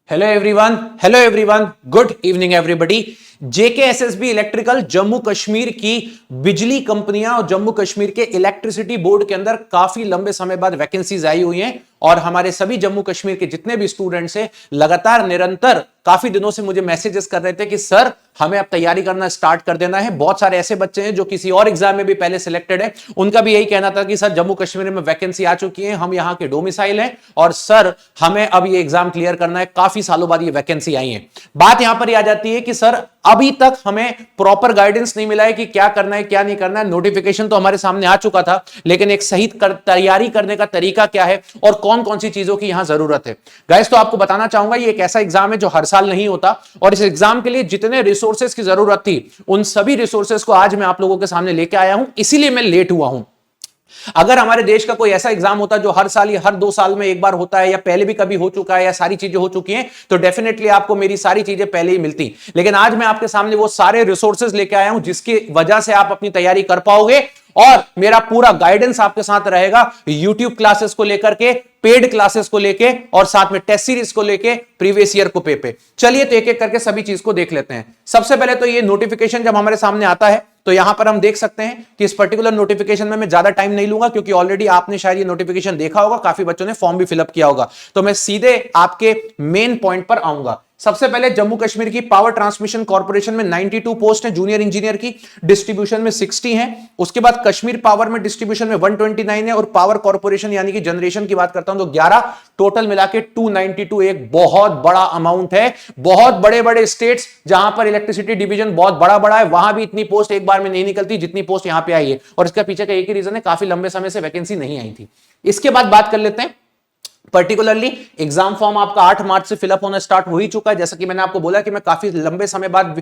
Hello everyone, good evening everybody. JKSSB electrical Jammu Kashmir की बिजली कंपनियां और जम्मू कश्मीर के इलेक्ट्रिसिटी बोर्ड के अंदर काफी लंबे समय बाद वैकेंसीज आई हुई हैं और हमारे सभी जम्मू कश्मीर के जितने भी स्टूडेंट्स हैं लगातार निरंतर काफी दिनों से मुझे मैसेजेस कर रहे थे कि सर हमें अब तैयारी करना स्टार्ट कर देना है। बहुत सारे ऐसे बच्चे हैं जो किसी और एग्जाम में भी पहले सिलेक्टेड है, उनका भी यही कहना था कि सर जम्मू कश्मीर में वैकेंसी आ चुकी है, हम यहां के डोमिसाइल हैं और सर हमें अब ये एग्जाम क्लियर करना है। काफी सालों बाद ये वैकेंसी आई है। बात यहां पर आ जाती है कि सर अभी तक हमें प्रॉपर गाइडेंस नहीं मिला है कि क्या करना है क्या नहीं करना है। नोटिफिकेशन तो हमारे सामने आ चुका था, लेकिन एक सही तैयारी करने का तरीका क्या है और कौन कौन सी चीजों की यहां जरूरत है। गाइस तो आपको बताना चाहूंगा ये एक ऐसा एग्जाम है जो हर साल नहीं होता और इस एग्जाम के लिए जितने रिसोर्सेज की जरूरत थी उन सभी रिसोर्सेज को आज मैं आप लोगों के सामने लेके आया हूं, इसीलिए मैं लेट हुआ हूं। अगर हमारे देश का कोई ऐसा एग्जाम होता जो हर साल या हर 2 साल में एक बार होता है या पहले भी कभी हो चुका है या सारी चीजें हो चुकी हैं तो डेफिनेटली आपको मेरी सारी चीजें पहले ही मिलती। लेकिन आज मैं आपके सामने वो सारे रिसोर्सेज लेके आया हूं जिसकी वजह से आप अपनी तैयारी कर पाओगे और मेरा पूरा गाइडेंस आपके साथ रहेगा YouTube क्लासेस को लेकर के, पेड क्लासेस को लेके और साथ में टेस्ट सीरीज को लेके, प्रीवियस ईयर को पे। चलिए तो एक एक करके सभी चीज को देख लेते हैं। सबसे पहले तो ये नोटिफिकेशन जब हमारे सामने आता है तो यहां पर हम देख सकते हैं कि इस पर्टिकुलर नोटिफिकेशन में मैं ज्यादा टाइम नहीं लूंगा क्योंकि ऑलरेडी आपने शायद ये नोटिफिकेशन देखा होगा, काफी बच्चों ने फॉर्म भी फिलअप किया होगा। तो मैं सीधे आपके मेन पॉइंट पर आऊंगा। सबसे पहले जम्मू कश्मीर की पावर ट्रांसमिशन कॉर्पोरेशन में 92 पोस्ट है जूनियर इंजीनियर की, डिस्ट्रीब्यूशन में 60 है। उसके बाद कश्मीर पावर में डिस्ट्रीब्यूशन में 129 है और पावर कॉर्पोरेशन यानी कि जनरेशन की बात करता हूं तो 11, टोटल मिला के 292। एक बहुत बड़ा अमाउंट है। बहुत बड़े बड़े स्टेट्स जहां पर इलेक्ट्रिसिटी डिवीजन बहुत बड़ा बड़ा है वहां भी इतनी पोस्ट एक बार में नहीं निकलती जितनी पोस्ट यहां पे आई है और इसका पीछे का एक ही रीजन है, काफी लंबे समय से वैकेंसी नहीं आई थी। इसके बाद बात कर लेते हैं पर्टिकुलरली एग्जाम फॉर्म आपका 8 मार्च से फिलअप होना स्टार्ट हो ही चुका है। जैसा कि मैंने आपको बोला कि मैं काफी लंबे समय बाद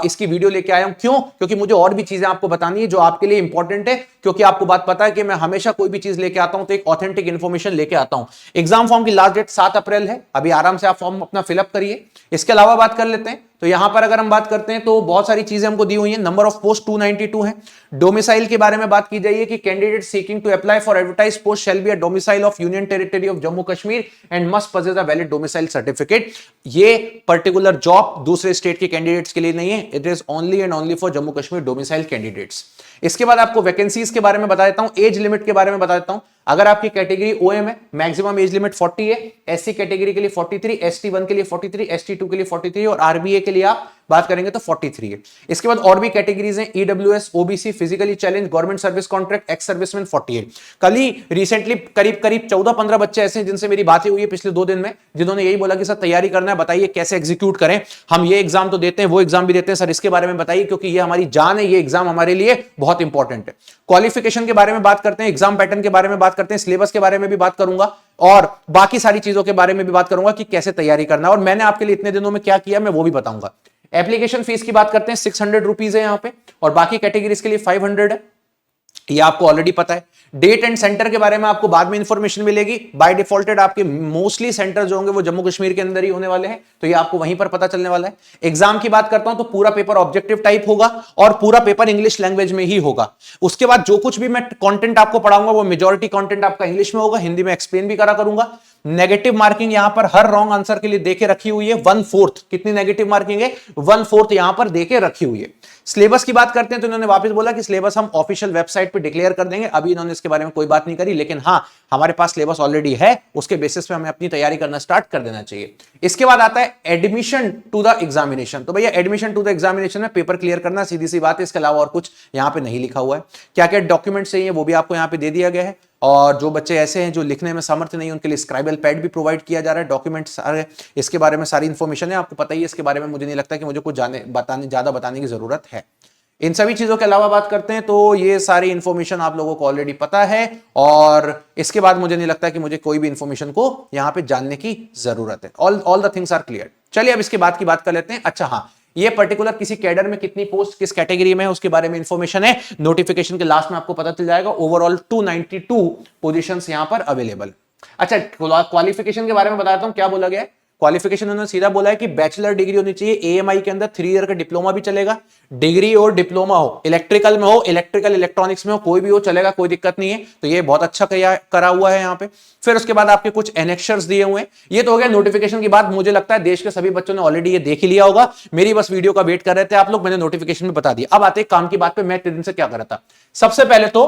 इसकी वीडियो लेके आया हूं। क्यों? क्योंकि मुझे और भी चीजें आपको बतानी है जो आपके लिए इंपॉर्टेंट है, क्योंकि आपको बात पता है कि मैं हमेशा कोई भी चीज लेके आता हूं तो एक ऑथेंटिक इंफॉर्मेशन लेके आता हूं। एग्जाम फॉर्म की लास्ट डेट 7 अप्रैल है। अभी आराम से आप फॉर्म अपना फिलअप करिए। इसके अलावा बात कर लेते हैं तो यहां पर अगर हम बात करते हैं तो बहुत सारी चीजें हमको दी हुई हैं। नंबर ऑफ पोस्ट 292 है। डोमिसाइल के बारे में बात की जाइए कि candidate seeking to apply for advertise post shall be a domicile of union territory of Jammu Kashmir and must possess a valid domicile certificate। ये पर्टिकुलर जॉब दूसरे स्टेट के कैंडिडेट्स के लिए नहीं है, it is only and only for Jammu Kashmir domicile candidates. इसके बाद आपको वैकेंसीज के बारे में बता देता हूं, एज लिमिट के बारे में बता देता हूं। अगर आपकी कैटेगरी ओएम है, मैक्सिमम एज लिमिट 40 है। एससी कैटेगरी के लिए 43, ST1 के लिए 43, ST2 के लिए 43 और आरबीए के लिए आप बात करेंगे तो 43 है। इसके बाद और भी कैटेगरीज हैं, EWS, OBC, physically challenge, government service contract, ex serviceman 48। कल ही रिसेंटली करीब 14-15 बच्चे ऐसे हैं जिनसे मेरी बातें हुई है पिछले 2 दिन में, जिन्होंने यही बोला कि सर तैयारी करना है, बताइए कैसे एग्जीक्यूट करें। हम ये एग्जाम तो देते हैं, वो एग्जाम भी देते हैं, सर इसके बारे में बताइए क्योंकि ये हमारी जान है, ये एग्जाम हमारे लिए बहुत इंपॉर्टेंट है। क्वालिफिकेशन के बारे में बात करते हैं, एग्जाम पैटर्न के बारे में बात करते हैं, सिलेबस के बारे में भी बात करूंगा और बाकी सारी चीजों के बारे में भी बात करूंगा कि कैसे तैयारी करना है और मैंने आपके लिए इतने दिनों में क्या किया मैं वो भी बताऊंगा। एप्लीकेशन फीस की बात करते हैं, 600 रुपीज है यहां पे और बाकी कैटेगरीज के लिए 500 है। ये आपको ऑलरेडी पता है। डेट एंड सेंटर के बारे में आपको बाद में इंफॉर्मेशन मिलेगी। बाय डिफॉल्टेड आपके मोस्टली सेंटर जो होंगे वो जम्मू कश्मीर के अंदर ही होने वाले हैं, तो ये आपको वहीं पर पता चलने वाला है। एग्जाम की बात करता हूं तो पूरा पेपर ऑब्जेक्टिव टाइप होगा और पूरा पेपर इंग्लिश लैंग्वेज में ही होगा। उसके बाद जो कुछ भी मैं कंटेंट आपको पढ़ाऊंगा वो मेजॉरिटी कंटेंट आपका इंग्लिश में होगा, हिंदी में एक्सप्लेन भी करा करूंगा। नेगेटिव मार्किंग यहां पर हर रॉन्ग आंसर के लिए देके रखी हुई है 1/4। कितनी नेगेटिव मार्किंग है? 1/4 यहां पर देके रखी हुई है। सिलेबस की बात करते हैं तो इन्होंने वापस बोला कि सिलेबस हम ऑफिशियल वेबसाइट पे डिक्लेयर कर देंगे। अभी इन्होंने इसके बारे में कोई बात नहीं करी, लेकिन हां हमारे पास सिलेबस ऑलरेडी है, उसके बेसिस पे हमें अपनी तैयारी करना स्टार्ट कर देना चाहिए। इसके बाद आता है एडमिशन टू द एग्जामिनेशन। तो भैया एडमिशन टू द एग्जामिनेशन में पेपर क्लियर करना, सीधी सी बात है, इसके अलावा और कुछ यहां पे नहीं लिखा हुआ है। क्या क्या डॉक्यूमेंट चाहिए वो भी आपको यहां पे दे दिया गया है और जो बच्चे ऐसे हैं जो लिखने में समर्थ नहीं, उनके लिए स्क्राइबल पैड भी प्रोवाइड किया जा रहा है। डॉक्यूमेंट सारे इसके बारे में सारी इंफॉर्मेशन है, आपको पता ही है इसके बारे में। मुझे नहीं लगता कि मुझे कुछ ज्यादा बताने की जरूरत है। इन सभी चीजों के अलावा बात करते हैं तो ये सारी इंफॉर्मेशन आप लोगों को ऑलरेडी पता है और इसके बाद मुझे नहीं लगता कि मुझे कोई भी इंफॉर्मेशन को यहां पे जानने की जरूरत है। All the things are clear. चलिए अब इसके बाद की बात कर लेते हैं। अच्छा हाँ, ये पर्टिकुलर किसी कैडर में कितनी पोस्ट किस कैटेगरी में है उसके बारे में इंफॉर्मेशन है, नोटिफिकेशन के लास्ट में आपको पता चल जाएगा। ओवरऑल 292 पोजीशंस यहां पर अवेलेबल। अच्छा, क्वालिफिकेशन के बारे में बताता हूं क्या बोला गया है। क्वालिफिकेशन उन्होंने सीधा बोला है कि बैचलर डिग्री होनी चाहिए, एएमआई के अंदर 3 ईयर का डिप्लोमा भी चलेगा, डिग्री और डिप्लोमा हो, इलेक्ट्रिकल में हो, इलेक्ट्रिकल इलेक्ट्रॉनिक्स में हो, कोई भी हो चलेगा, कोई दिक्कत नहीं है। तो ये बहुत अच्छा करा हुआ है यहाँ पे। फिर उसके बाद आपके कुछ एनेक्शर्स दिए हुए हैं। ये तो हो गया नोटिफिकेशन की बात। मुझे लगता है देश के सभी बच्चों ने ऑलरेडी ये देख ही लिया होगा, मेरी बस वीडियो का वेट कर रहे थे आप लोग, मैंने नोटिफिकेशन में बता दिया। अब आते काम की बात पे, मैं इतने दिन से क्या कर रहा था। सबसे पहले तो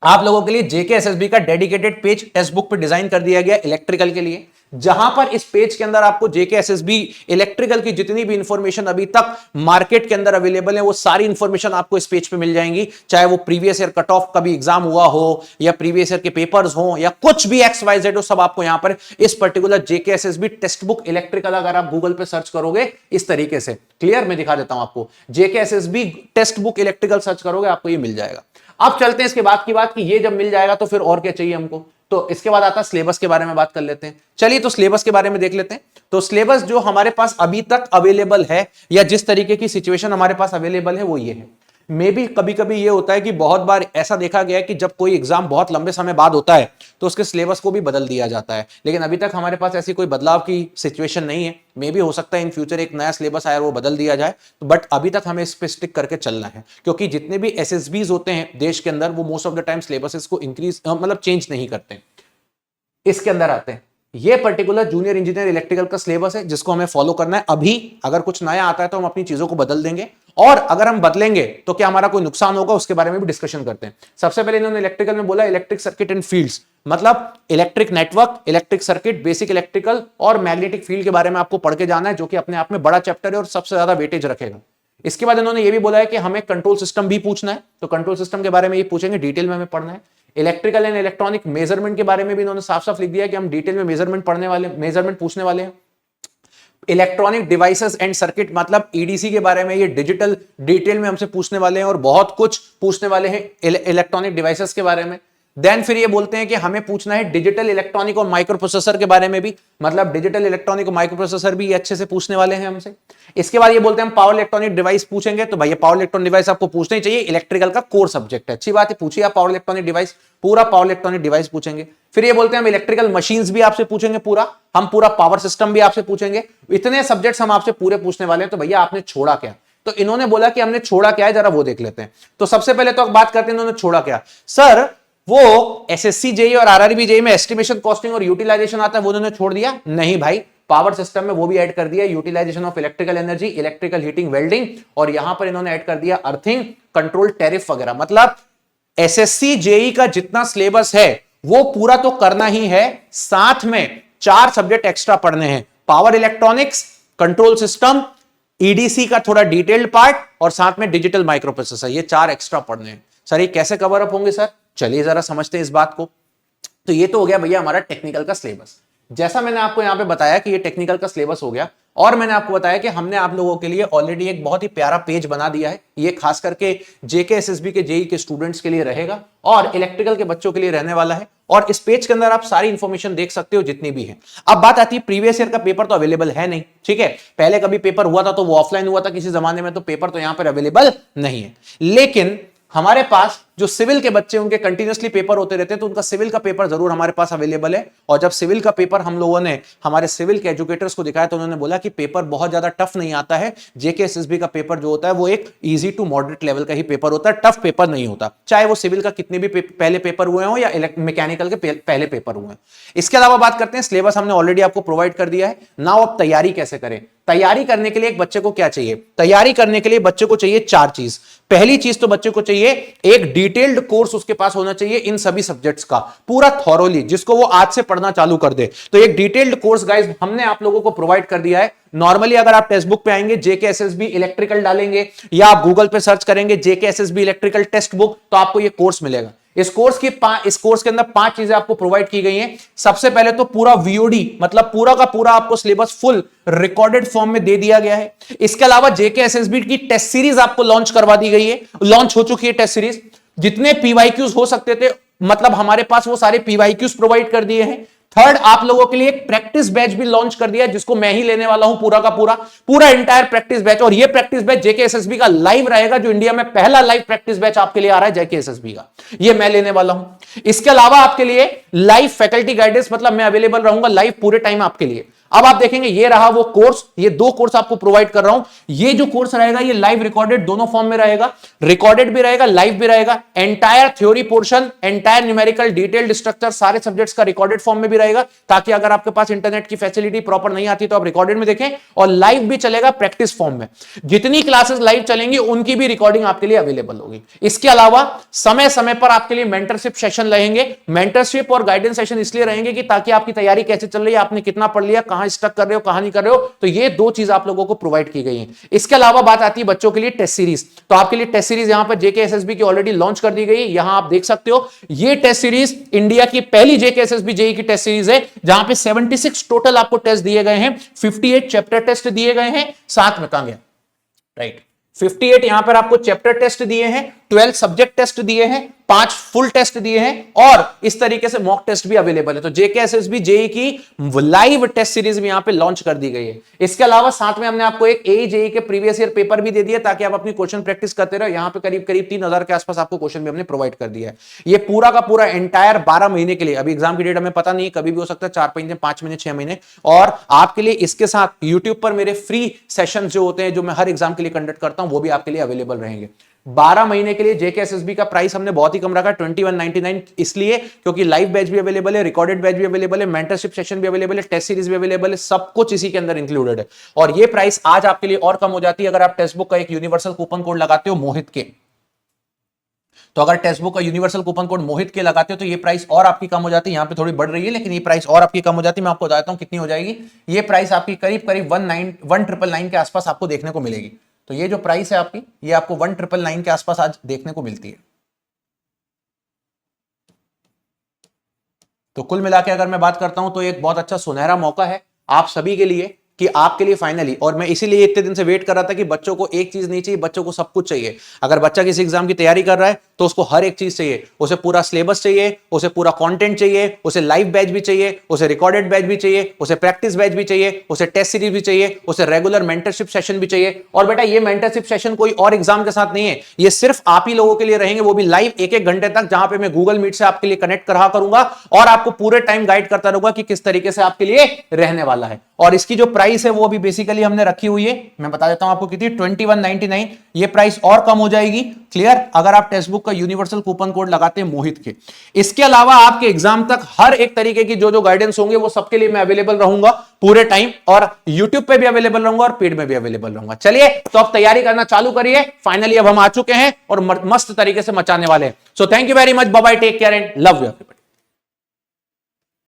आप लोगों के लिए जेके एसएसबी का डेडिकेटेड पेज टेक्स्ट बुक पे डिजाइन कर दिया गया इलेक्ट्रिकल के लिए, जहां पर इस पेज के अंदर आपको जेके एसएसबी इलेक्ट्रिकल की जितनी भी इंफॉर्मेशन अभी तक मार्केट के अंदर अवेलेबल है वो सारी इंफॉर्मेशन आपको इस पेज पे मिल जाएंगी। चाहे वो प्रीवियस ईयर कट ऑफ का भी एग्जाम हुआ हो, या प्रीवियस ईयर के पेपर्स हो, या कुछ भी XYZ हो, सब आपको यहां पर इस पर्टिकुलर जेके एसएसबी टेक्स्ट बुक इलेक्ट्रिकल, अगर आप गूगल पे सर्च करोगे इस तरीके से, क्लियर मैं दिखा देता हूं आपको, जेके SSB text book electrical search करोगे आपको ये मिल जाएगा। अब चलते हैं इसके बाद की बात कि ये जब मिल जाएगा तो फिर और क्या चाहिए हमको। तो इसके बाद आता है सिलेबस के बारे में बात कर लेते हैं। चलिए तो सिलेबस के बारे में देख लेते हैं। तो सिलेबस जो हमारे पास अभी तक अवेलेबल है, या जिस तरीके की सिचुएशन हमारे पास अवेलेबल है वो ये है। मे भी कभी कभी ये होता है कि बहुत बार ऐसा देखा गया है कि जब कोई एग्जाम बहुत लंबे समय बाद होता है तो उसके सिलेबस को भी बदल दिया जाता है, लेकिन अभी तक हमारे पास ऐसी कोई बदलाव की सिचुएशन नहीं है। मे भी हो सकता है इन फ्यूचर एक नया सिलेबस आए और वो बदल दिया जाए, बट अभी तक हमें इस पे स्टिक करके चलना है, क्योंकि जितने भी एसएसबीज होते हैं देश के अंदर वो most of the time syllabuses को इंक्रीज मतलब चेंज नहीं करते। इसके अंदर आते हैं, ये पर्टिकुलर जूनियर इंजीनियर इलेक्ट्रिकल का सिलेबस है जिसको हमें फॉलो करना है। अभी अगर कुछ नया आता है तो हम अपनी चीजों को बदल देंगे, और अगर हम बदलेंगे तो क्या हमारा कोई नुकसान होगा उसके बारे में भी डिस्कशन करते हैं। सबसे पहले इन्होंने इलेक्ट्रिकल में बोला इलेक्ट्रिक सर्किट एंड फील्ड्स, मतलब electric network, electric circuit, basic electrical और मैग्नेटिक फील्ड के बारे में आपको पढ़ के जाना है, जो कि अपने आप में बड़ा चैप्टर है और सबसे ज्यादा वेटेज रखेगा। इसके बाद इन्होंने ये भी बोला है कि हमें कंट्रोल सिस्टम भी पूछना है, तो कंट्रोल सिस्टम के बारे में ये पूछेंगे, डिटेल में हमें पढ़ना है। इलेक्ट्रिकल एंड इलेक्ट्रॉनिक मेजरमेंट के बारे में भी इन्होंने साफ साफ लिख दिया कि हम डिटेल में मेजरमेंट पूछने वाले हैं। इलेक्ट्रॉनिक डिवाइसेस एंड सर्किट, मतलब ईडीसी के बारे में ये डिजिटल डिटेल में हमसे पूछने वाले हैं, और बहुत कुछ पूछने वाले हैं इलेक्ट्रॉनिक डिवाइसेस के बारे में। देन फिर ये बोलते हैं कि हमें पूछना है डिजिटल इलेक्ट्रॉनिक और माइक्रो प्रोसेसर के बारे में भी, मतलब डिजिटल इलेक्ट्रॉनिक और माइक्रो प्रोसेसर भी ये अच्छे से पूछने वाले हैं हमसे। इसके बाद ये बोलते हैं हम पावर इलेक्ट्रॉनिक डिवाइस पूछेंगे, तो भैया पावर इलेक्ट्रॉनिक डिवाइस आपको पूछना ही चाहिए, इलेक्ट्रिकल का कोर सब्जेक्ट है, अच्छी बात है, पूछिए आप पावर इलेक्ट्रॉनिक डिवाइस, पूरा पावर इलेक्ट्रॉनिक डिवाइस पूछेंगे। फिर ये बोलते हैं हम इलेक्ट्रिकल मशीन्स भी आपसे पूछेंगे पूरा, हम पूरा पावर सिस्टम भी आपसे पूछेंगे, इतने सब्जेक्ट्स हम आपसे पूरे पूछने वाले हैं। तो भैया आपने छोड़ा क्या, तो इन्होंने बोला कि हमने छोड़ा क्या है, जरा वो देख लेते हैं। तो सबसे पहले तो बात करते हैं इन्होंने छोड़ा क्या। सर वो एसएससी जेई और आरआरबी जेई में एस्टिमेशन, कॉस्टिंग और यूटिलाइजेशन आता है, वो उन्होंने छोड़ दिया? नहीं भाई, पावर सिस्टम में वो भी ऐड कर दिया, utilization of electrical energy, electrical heating, welding, और यहां पर इन्होंने ऐड कर दिया अर्थिंग, कंट्रोल, टैरिफ वगैरह। मतलब एसएससी जेई का जितना सिलेबस है वो पूरा तो करना ही है, साथ में 4 सब्जेक्ट एक्स्ट्रा पढ़ने हैं, power electronics, control system, EDC का थोड़ा डिटेल्ड पार्ट, और साथ में डिजिटल माइक्रो प्रोसेसर, ये 4 एक्स्ट्रा पढ़ने हैं। सर ये कैसे कवर अप होंगे सर? चलिए जरा समझते हैं इस बात को। तो ये तो हो गया भैया हमारा टेक्निकल का सिलेबस। जैसा मैंने आपको यहां पे बताया कि ये टेक्निकल का सिलेबस हो गया, और मैंने आपको बताया कि हमने आप लोगों के लिए ऑलरेडी एक बहुत ही प्यारा पेज बना दिया है, ये खास करके जेके एसएसबी के जेई के स्टूडेंट्स के लिए रहेगा और इलेक्ट्रिकल के बच्चों के लिए रहने वाला है, और इस पेज के अंदर आप सारी इंफॉर्मेशन देख सकते हो जितनी भी है। अब बात आती है प्रीवियस ईयर का पेपर तो अवेलेबल है नहीं, ठीक है, पहले कभी पेपर हुआ था तो वो ऑफलाइन हुआ था किसी जमाने में, तो पेपर तो यहां पर अवेलेबल नहीं है। लेकिन हमारे पास जो सिविल के बच्चे उनके कंटिन्यूअसली पेपर होते रहते हैं, तो उनका सिविल का पेपर जरूर हमारे पास अवेलेबल है। और जब सिविल का पेपर हम लोगों ने हमारे सिविल के एजुकेटर्स को दिखाया तो उन्होंने बोला कि पेपर बहुत ज्यादा टफ नहीं आता है, जेके एसएसबी का पेपर जो होता है वो एक इजी टू मॉडरेट लेवल का ही पेपर होता है, टफ पेपर नहीं होता, चाहे वो सिविल का कितने भी पहले पेपर हुए हो या मैकेनिकल के पहले पेपर हुए। इसके अलावा बात करते हैं सिलेबस, हमने ऑलरेडी आपको प्रोवाइड कर दिया है। नाउ अब तैयारी कैसे करें। तैयारी करने के लिए एक बच्चे को क्या चाहिए? तैयारी करने के लिए बच्चे को चाहिए 4 चीज। पहली चीज तो बच्चे को चाहिए एक डिटेल्ड कोर्स उसके पास होना चाहिए इन सभी सब्जेक्ट्स का, पूरा थॉरोली, जिसको वो आज से पढ़ना चालू कर दे। तो एक डिटेल्ड कोर्स गाइस हमने आप लोगों को प्रोवाइड कर दिया है। नॉर्मली अगर आप टेक्स्ट बुक पे आएंगे, जेके एसएसबी इलेक्ट्रिकल डालेंगे या आप गूगल पे सर्च करेंगे जेके एसएसबी इलेक्ट्रिकल टेक्स्ट बुक, तो आपको ये कोर्स मिलेगा। इस कोर्स के अंदर 5 चीजें आपको प्रोवाइड की गई हैं। सबसे पहले तो पूरा वीओडी, मतलब पूरा का पूरा आपको सिलेबस फुल रिकॉर्डेड फॉर्म में दे दिया गया है। इसके अलावा जेके एसएसबी की टेस्ट सीरीज आपको लॉन्च करवा दी गई है, लॉन्च हो चुकी है टेस्ट सीरीज। जितने पीवाईक्यूज हो सकते थे, मतलब हमारे पास वो सारे पीवाईक्यूज प्रोवाइड कर दिए हैं। थर्ड, आप लोगों के लिए एक प्रैक्टिस बैच भी लॉन्च कर दिया, जिसको मैं ही लेने वाला हूं, पूरा का पूरा एंटायर प्रैक्टिस बैच। और ये प्रैक्टिस बैच जेके एसएसबी का लाइव रहेगा, जो इंडिया में पहला लाइव प्रैक्टिस बैच आपके लिए आ रहा है जेके एसएसबी का, ये मैं लेने वाला हूं। इसके अलावा आपके लिए लाइव फैकल्टी गाइडेंस, मतलब मैं अवेलेबल रहूंगा लाइव पूरे टाइम आपके लिए। अब आप देखेंगे ये रहा वो कोर्स, ये 2 कोर्स आपको प्रोवाइड कर रहा हूं। ये जो कोर्स रहेगा ये लाइव रिकॉर्डेड दोनों फॉर्म में रहेगा, रिकॉर्डेड भी रहेगा, लाइव भी रहेगा। Entire theory portion, entire numerical, detailed structure, सारे सब्जेक्ट्स का रिकॉर्डेड फॉर्म में भी रहेगा, ताकि अगर आपके पास इंटरनेट की फैसिलिटी प्रॉपर नहीं आती तो आप रिकॉर्डेड में देखें। और लाइव भी चलेगा प्रैक्टिस फॉर्म में। जितनी क्लासेस लाइव चलेंगी उनकी भी रिकॉर्डिंग आपके लिए अवेलेबल होगी। इसके अलावा समय समय पर आपके लिए मेंटरशिप सेशन रहेंगे। मेंटरशिप और गाइडेंस सेशन इसलिए रहेंगे कि ताकि आपकी तैयारी कैसे चल रही है, आपने कितना पढ़ लिया, कहां स्टक कर रहे हो, कहां नहीं कर रहे हो, तो ये 2 चीज आप लोगों को प्रोवाइड की गई है। इसके अलावा बात आती है बच्चों के लिए टेस्ट सीरीज। तो आपके लिए टेस्ट सीरीज यहां पर जेकेएसएसबी की ऑलरेडी लॉन्च कर दी गई। यहां आप देख सकते हो ये टेस्ट सीरीज इंडिया की पहली जेकेएसएसबी जेईई की टेस्ट सीरीज है, जहां पे 76 टोटल आपको टेस्ट दिए गए हैं, 58 चैप्टर टेस्ट दिए गए हैं, साथ में कहां गया, राइट, 58 यहां पर आपको चैप्टर टेस्ट दिए हैं, 12 सब्जेक्ट टेस्ट दिए हैं, 5 फुल टेस्ट दिए हैं, और इस तरीके से मॉक टेस्ट भी अवेलेबल है। तो जेकेएसएसबी जेईई की लाइव टेस्ट सीरीज भी यहां पे लॉन्च कर दी गई है। इसके अलावा साथ में हमने आपको एक एई जेईई के प्रीवियस ईयर पेपर भी दे दिया, ताकि आप अपनी क्वेश्चन प्रैक्टिस करते रहो। यहां पे करीब करीब 3000 के आसपास आपको क्वेश्चन भी हमने प्रोवाइड कर दिया है। ये पूरा का पूरा एंटायर 12 महीने के लिए, अभी एग्जाम की डेट हमें पता नहीं, कभी भी हो सकता है, 4 महीने, 5 महीने, 6 महीने। और आपके लिए इसके साथ यूट्यूब पर मेरे फ्री सेशन जो होते हैं, जो मैं हर एग्जाम के लिए कंडक्ट करता हूं, वो भी आपके लिए अवेलेबल रहेंगे। 12 महीने के लिए जेकेएसएसबी का प्राइस हमने बहुत ही कम रखा, 2199, इसलिए क्योंकि लाइव बैच भी अवेलेबल है, रिकॉर्डेड बैच भी अवेलेबल है, मेंटरशिप सेशन भी अवेलेबल है, टेस्ट सीरीज भी अवेलेबल है, सब कुछ इसी के अंदर इंक्लूडेड है। और ये प्राइस आज आपके लिए और कम हो जाती है अगर आप टेक्स्ट बुक का एक यूनिवर्सल कूपन कोड लगाते हो मोहित के। तो अगर टेक्स्ट बुक का यूनिवर्सल कूपन कोड मोहित के लगाते हो तो ये प्राइस और आपकी कम हो जाती है। यहां पे थोड़ी बढ़ रही है, लेकिन ये प्राइस और आपकी कम हो जाती है। मैं आपको बताता हूं कितनी हो जाएगी। ये प्राइस आपकी करीब करीब 1999 के आसपास आपको देखने को मिलेगी। तो ये जो प्राइस है आपकी, ये आपको 1999 के आसपास आज देखने को मिलती है। तो कुल मिला के अगर मैं बात करता हूं तो एक बहुत अच्छा सुनहरा मौका है आप सभी के लिए, कि आपके लिए फाइनली, और मैं इसीलिए इतने दिन से वेट कर रहा था कि बच्चों को एक चीज नहीं चाहिए, बच्चों को सब कुछ चाहिए। अगर बच्चा किसी एग्जाम की तैयारी कर रहा है तो उसको हर एक चीज चाहिए, उसे पूरा सिलेबस चाहिए, उसे पूरा कंटेंट चाहिए, उसे लाइव बैच भी चाहिए, उसे रिकॉर्डेड बैच भी चाहिए, उसे प्रैक्टिस बैच भी चाहिए, उसे टेस्ट सीरीज भी चाहिए, उसे रेगुलर मेंटरशिप सेशन भी चाहिए। और बेटा ये मेंटरशिप सेशन कोई और एग्जाम के साथ नहीं है, ये सिर्फ आप ही लोगों के लिए रहेंगे, वो भी लाइव 1-1 घंटे तक, जहां पे मैं गूगल मीट से आपके लिए कनेक्ट करा करूंगा और आपको पूरे टाइम गाइड करता रहूंगा कि किस तरीके से आपके लिए रहने वाला है। और इसकी जो प्राइस है वो अभी बेसिकली हमने रखी हुई है, मैं बता देता हूं आपको कितनी, 2199। ये प्राइस और कम हो जाएगी, क्लियर, अगर आप टेक्स्ट बुक का यूनिवर्सल कूपन कोड लगाते हैं मोहित के। इसके अलावा आपके एग्जाम तक हर एक तरीके की जो गाइडेंस होंगे वो सबके लिए मैं अवेलेबल रहूंगा पूरे टाइम, और यूट्यूब पे भी अवेलेबल रहूंगा और पेड में भी अवेलेबल रहूंगा। चलिए तो अब तैयारी करना चालू करिए। फाइनली अब हम आ चुके हैं और मस्त तरीके से मचाने वाले हैं। So thank you very much, bye bye, take care and love you everybody.